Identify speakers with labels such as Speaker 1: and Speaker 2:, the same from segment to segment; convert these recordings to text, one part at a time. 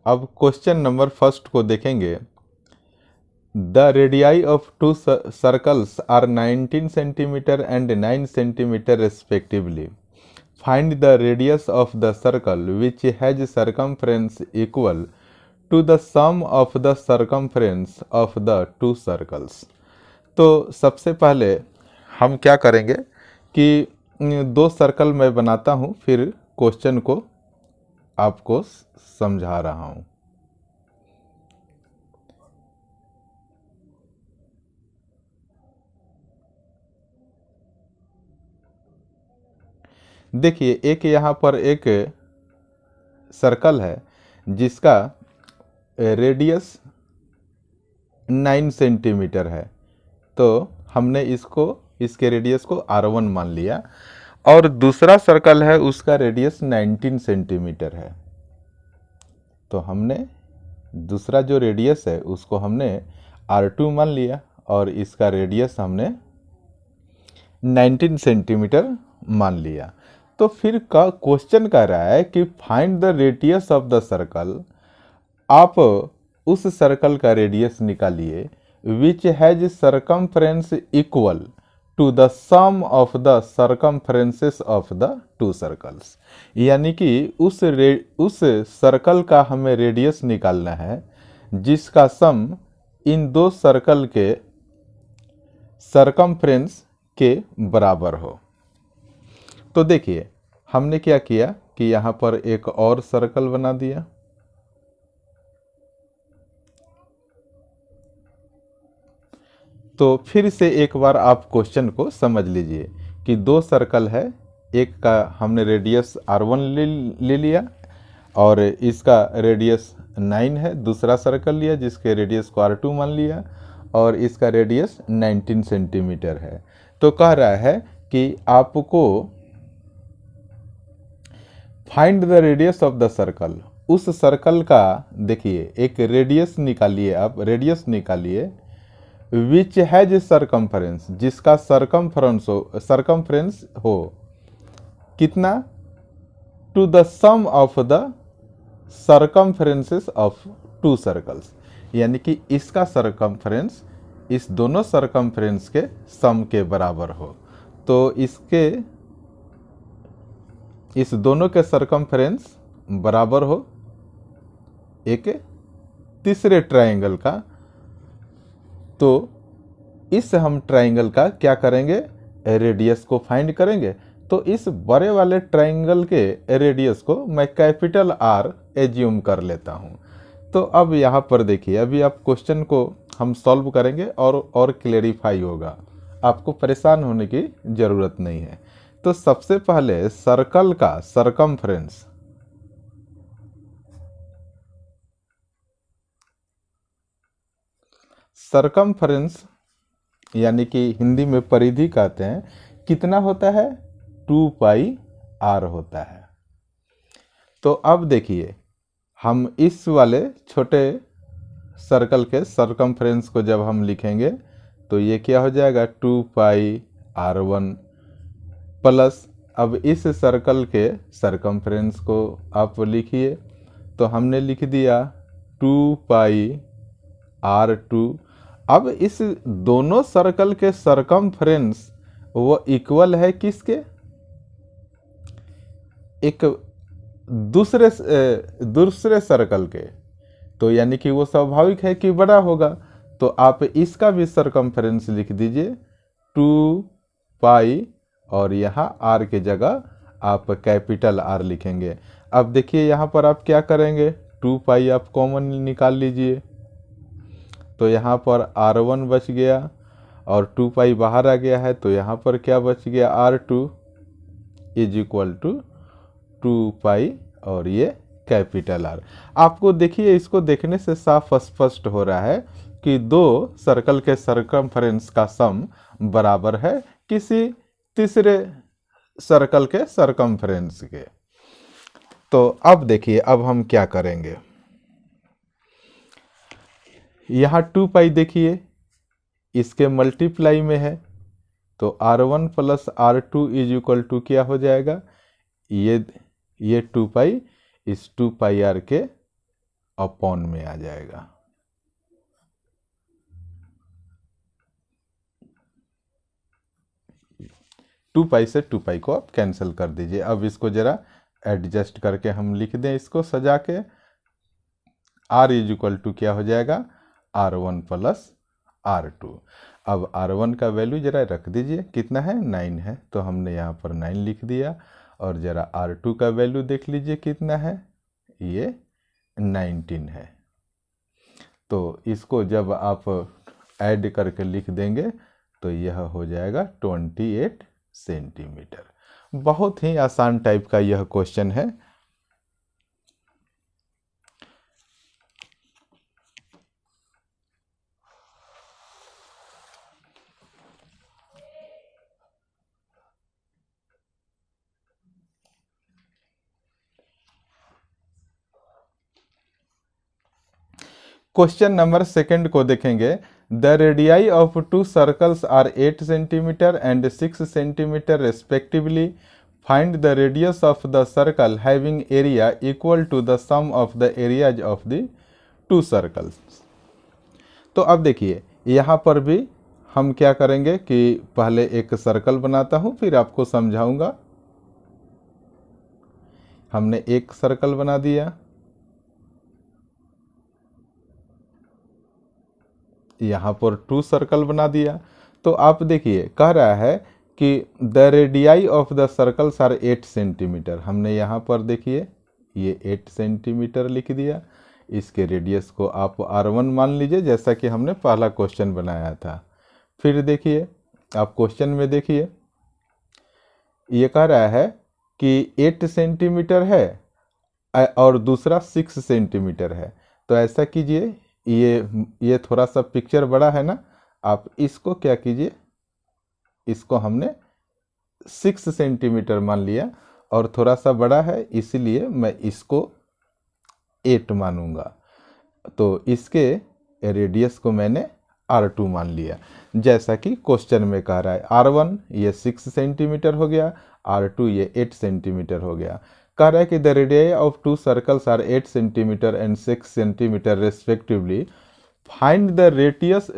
Speaker 1: अब question number first को देखेंगे। The radii of two circles are 19 centimetre and 9 centimetre respectively. Find the radius of the circle which has circumference equal to the sum of the circumference of the two circles. तो सबसे पहले हम क्या करेंगे कि दो सर्कल मैं बनाता हूँ, फिर क्वेश्चन को आपको समझा रहा हूँ। देखिए, एक यहाँ पर एक सर्कल है जिसका रेडियस 9 सेंटीमीटर है। तो हमने इसके रेडियस को R1 मान लिया, और दूसरा सर्कल है उसका रेडियस 19 सेंटीमीटर है। तो हमने दूसरा जो रेडियस है उसको हमने R2 मान लिया, और इसका रेडियस हमने 19 सेंटीमीटर मान लिया। तो फिर का क्वेश्चन कह रहा है कि find the radius of the circle. आप उस सर्कल का रेडियस निकालिए which has circumference equal to the sum of the circumferences of the two circles. यानी कि उस सर्कल का हमें रेडियस निकालना है जिसका सम इन दो सर्कल के सर्कमफ्रेंस के बराबर हो। तो देखिए, हमने क्या किया कि यहाँ पर एक और सर्कल बना दिया। तो फिर से एक बार आप क्वेश्चन को समझ लीजिए कि दो सर्कल है, एक का हमने रेडियस R1 ले लिया और इसका रेडियस 9 है। दूसरा सर्कल लिया जिसके रेडियस को R2 मान लिया और इसका रेडियस 19 सेंटीमीटर है। तो कह रहा है कि आपको find the radius of the circle. उस सर्कल का देखिए एक रेडियस निकालिए, आप रेडियस निकालिए विच हैज सर्कमफ्रेंस, जिसका सर्कमफ्रेंस हो कितना, to the sum of the circumferences of two circles. यानी कि इसका सर्कमफ्रेंस इस दोनों सर्कमफ्रेंस के सम के बराबर हो। तो इस दोनों के सर्कमफ्रेंस बराबर हो एक तीसरे ट्रायंगल का। तो इस हम ट्रायंगल का क्या करेंगे, रेडियस को फाइंड करेंगे। तो इस बड़े वाले ट्रायंगल के रेडियस को मैं कैपिटल R एज्यूम कर लेता हूं। तो अब यहाँ पर देखिए, अभी आप क्वेश्चन को हम सॉल्व करेंगे और क्लेरिफाई होगा, आपको परेशान होने की ज़रूरत नहीं है। तो सबसे पहले सर्कल का सर्कमफ्रेंस यानी कि हिंदी में परिधि कहते हैं, कितना होता है, 2πr होता है। तो अब देखिए, हम इस वाले छोटे सर्कल के सर्कमफ्रेंस को जब हम लिखेंगे तो ये क्या हो जाएगा, 2πr1 प्लस, अब इस सर्कल के सर्कमफ्रेंस को आप लिखिए। तो हमने लिख दिया 2πr2। अब इस दोनों सर्कल के सर्कमफ्रेंस वो इक्वल है किसके, एक दूसरे सर्कल के। तो यानी कि वो स्वाभाविक है कि बड़ा होगा। तो आप इसका भी सर्कमफ्रेंस लिख दीजिए 2π, और यहाँ R के जगह आप कैपिटल R लिखेंगे। अब देखिए यहाँ पर आप क्या करेंगे, 2π आप कॉमन निकाल लीजिए। तो यहाँ पर R1 बच गया और 2π बाहर आ गया है। तो यहाँ पर क्या बच गया, R2 इज इक्वल टू 2π और ये कैपिटल R। आपको देखिए, इसको देखने से साफ स्पष्ट हो रहा है कि दो सर्कल के सर्कमफ्रेंस का सम बराबर है किसी तीसरे सर्कल के सर्कमफ्रेंस के। तो अब देखिए, अब हम क्या करेंगे, यहाँ 2π देखिए इसके मल्टीप्लाई में है। तो R1 plus R2 is equal to क्या हो जाएगा, ये 2π इस 2πr के अपॉन में आ जाएगा। टू पाई से 2 पाई को आप कैंसिल कर दीजिए। अब इसको जरा एडजस्ट करके हम लिख दें, इसको सजा के r इज इक्वल टू क्या हो जाएगा, R1 प्लस R2। अब R1 का वैल्यू जरा रख दीजिए, कितना है 9 है, तो हमने यहाँ पर 9 लिख दिया। और जरा R2 का वैल्यू देख लीजिए कितना है, ये 19 है। तो इसको जब आप ऐड करके लिख देंगे तो यह हो जाएगा 28 सेंटीमीटर। बहुत ही आसान टाइप का यह क्वेश्चन है। क्वेश्चन नंबर सेकंड को देखेंगे। The radii of 2 circles are 8 centimetre and 6 centimetre respectively. Find the radius of the circle having area equal to the sum of the areas of the 2 circles. तो अब देखिए यहाँ पर भी हम क्या करेंगे कि पहले एक सर्कल बनाता हूँ, फिर आपको समझाऊंगा। हमने एक सर्कल बना दिया, यहाँ पर 2 सर्कल बना दिया। तो आप देखिए कह रहा है कि the radii of the circles are 8 centimetre. हमने यहाँ पर देखिए ये 8 सेंटीमीटर लिख दिया। इसके रेडियस को आप R1 मान लीजिए, जैसा कि हमने पहला क्वेश्चन बनाया था। फिर देखिए आप क्वेश्चन में देखिए ये कह रहा है कि 8 सेंटीमीटर है और दूसरा 6 सेंटीमीटर है। तो ऐसा कीजिए, ये थोड़ा सा पिक्चर बड़ा है ना, आप इसको क्या कीजिए, इसको हमने 6 सेंटीमीटर मान लिया और थोड़ा सा बड़ा है इसलिए मैं इसको 8 मानूंगा। तो इसके रेडियस को मैंने R2 मान लिया, जैसा कि क्वेश्चन में कह रहा है। R1 ये 6 सेंटीमीटर हो गया, R2 ये 8 सेंटीमीटर हो गया। कह रहा है कि the radii of 2 circles are 8 centimetre and 6 centimetre respectively. Find the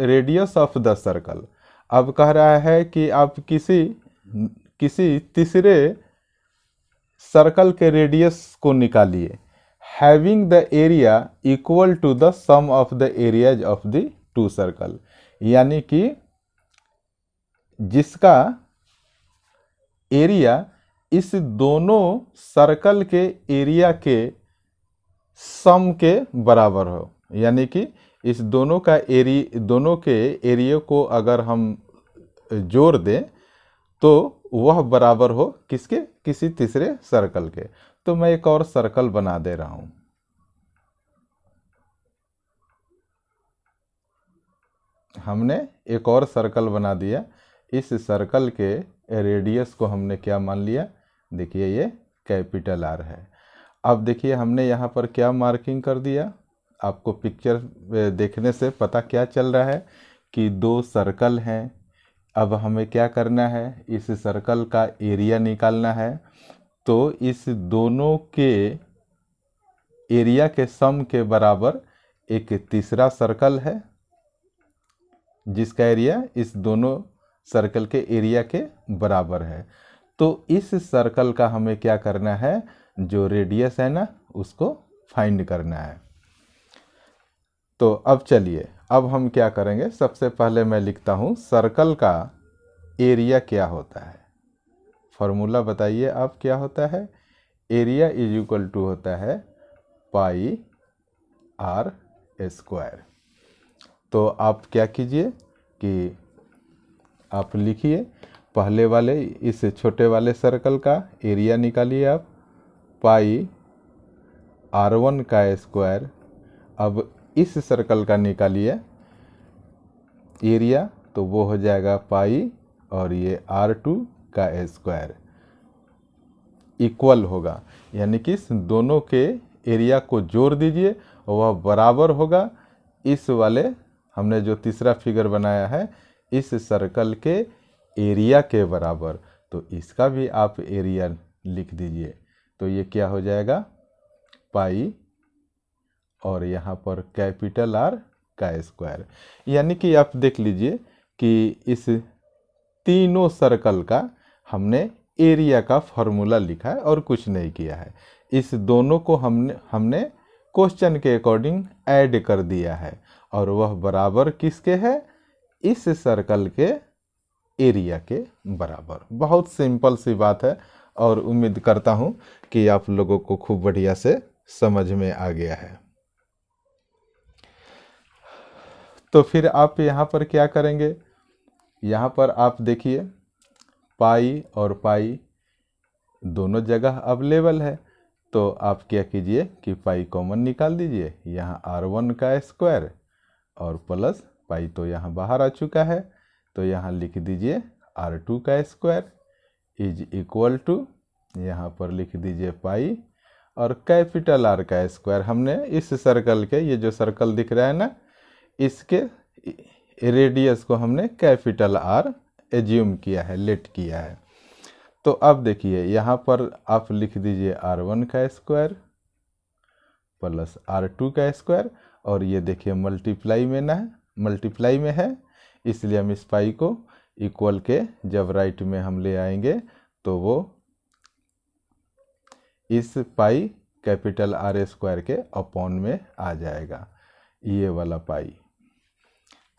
Speaker 1: radius of the circle. अब कह रहा है कि आप किसी तीसरे सर्कल के रेडियस को निकालिए, having the area equal to the sum of the areas of the 2 circle. यानी कि जिसका एरिया इस दोनों सर्कल के एरिया के सम के बराबर हो। यानी कि इस दोनों के एरिया को अगर हम जोड़ दें तो वह बराबर हो किसके, किसी तीसरे सर्कल के। तो मैं एक और सर्कल बना दे रहा हूं। हमने एक और सर्कल बना दिया। इस सर्कल के रेडियस को हमने क्या मान लिया, देखिए ये कैपिटल R है। अब देखिए हमने यहाँ पर क्या मार्किंग कर दिया, आपको पिक्चर देखने से पता क्या चल रहा है कि 2 सर्कल हैं। अब हमें क्या करना है, इस सर्कल का एरिया निकालना है। तो इस दोनों के एरिया के सम के बराबर एक तीसरा सर्कल है जिसका एरिया इस दोनों सर्कल के एरिया के बराबर है। तो इस सर्कल का हमें क्या करना है, जो रेडियस है ना उसको फाइंड करना है। तो अब चलिए, अब हम क्या करेंगे, सबसे पहले मैं लिखता हूं सर्कल का एरिया क्या होता है। फॉर्मूला बताइए आप क्या होता है। एरिया इज इक्वल टू होता है पाई R स्क्वायर। तो आप क्या कीजिए कि आप लिखिए पहले वाले इस छोटे वाले सर्कल का एरिया निकालिए आप, पाई R1 का स्क्वायर। अब इस सर्कल का निकालिए एरिया, तो वो हो जाएगा पाई और ये R2 का स्क्वायर इक्वल होगा। यानी कि इस दोनों के एरिया को जोड़ दीजिए और वह बराबर होगा इस वाले हमने जो तीसरा फिगर बनाया है इस सर्कल के एरिया के बराबर। तो इसका भी आप एरिया लिख दीजिए। तो ये क्या हो जाएगा, पाई और यहाँ पर कैपिटल आर का स्क्वायर। यानी कि आप देख लीजिए कि इस तीनों सर्कल का हमने एरिया का फॉर्मूला लिखा है और कुछ नहीं किया है। इस दोनों को हमने क्वेश्चन के अकॉर्डिंग ऐड कर दिया है और वह बराबर किसके है, इस सर्कल के एरिया के बराबर। बहुत सिंपल सी बात है और उम्मीद करता हूँ कि आप लोगों को खूब बढ़िया से समझ में आ गया है। तो फिर आप यहाँ पर क्या करेंगे, यहाँ पर आप देखिए पाई और पाई दोनों जगह अवेलेबल है, तो आप क्या कीजिए कि पाई कॉमन निकाल दीजिए। यहाँ r1 का स्क्वायर और प्लस पाई तो यहाँ बाहर आ चुका है, तो यहाँ लिख दीजिए r2 का स्क्वायर इज इक्वल टू, यहाँ पर लिख दीजिए पाई और कैपिटल आर का स्क्वायर। हमने इस सर्कल के, ये जो सर्कल दिख रहा है ना, इसके रेडियस को हमने कैपिटल आर एज्यूम किया है, लेट किया है। तो अब देखिए यहाँ पर आप लिख दीजिए r1 का स्क्वायर प्लस r2 का स्क्वायर, और ये देखिए मल्टीप्लाई में ना है, मल्टीप्लाई में है, इसलिए हम इस पाई को इक्वल के जब राइट में हम ले आएंगे तो वो इस पाई कैपिटल आर स्क्वायर के अपॉन में आ जाएगा, ये वाला पाई।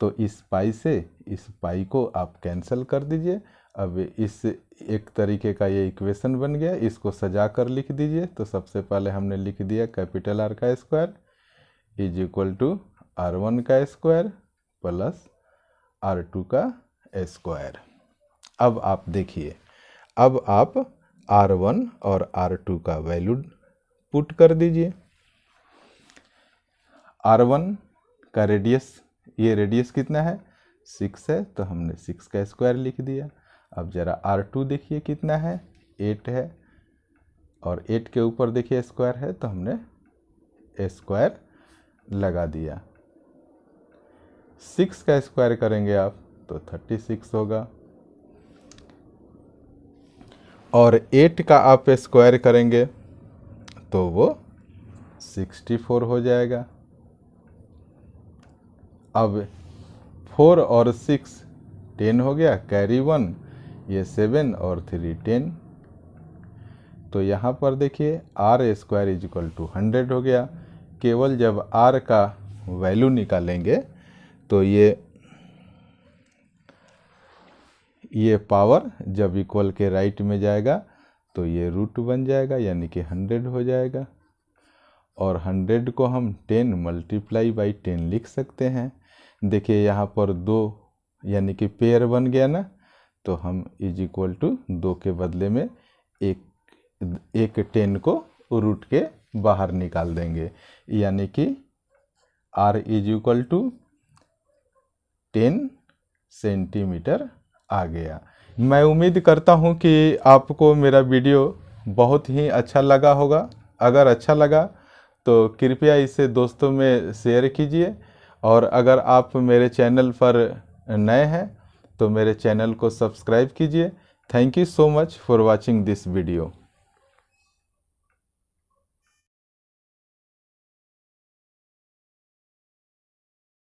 Speaker 1: तो इस पाई से इस पाई को आप कैंसिल कर दीजिए। अब इस एक तरीके का ये इक्वेशन बन गया, इसको सजा कर लिख दीजिए। तो सबसे पहले हमने लिख दिया कैपिटल आर का square is equal to r1 का स्क्वायर प्लस r2 का स्क्वायर। अब आप देखिए, अब आप r1 और r2 का वैल्यू पुट कर दीजिए। r1 का रेडियस, ये रेडियस कितना है 6 है, तो हमने 6 का स्क्वायर लिख दिया। अब जरा r2 देखिए कितना है 8 है, और 8 के ऊपर देखिए स्क्वायर है, तो हमने स्क्वायर लगा दिया। 6 का स्क्वायर करेंगे आप तो 36 होगा, और 8 का आप स्क्वायर करेंगे तो वो 64 हो जाएगा। अब 4 और 6 10 हो गया, कैरी 1, ये 7 और 3 10। तो यहाँ पर देखिए r square is equal to 100 हो गया। केवल जब r का वैल्यू निकालेंगे तो ये पावर जब इक्वल के राइट में जाएगा तो ये रूट बन जाएगा, यानी कि 100 हो जाएगा। और 100 को हम 10 मल्टीप्लाई बाई 10 लिख सकते हैं। देखिए यहाँ पर 2 यानी कि पेयर बन गया ना, तो हम इज इक्वल टू 2 के बदले में एक 10 को रूट के बाहर निकाल देंगे, यानी कि r is equal to 10 centimetre आ गया। मैं उम्मीद करता हूँ कि आपको मेरा वीडियो बहुत ही अच्छा लगा होगा। अगर अच्छा लगा तो कृपया इसे दोस्तों में शेयर कीजिए, और अगर आप मेरे चैनल पर नए हैं तो मेरे चैनल को सब्सक्राइब कीजिए। Thank you so much for watching this video.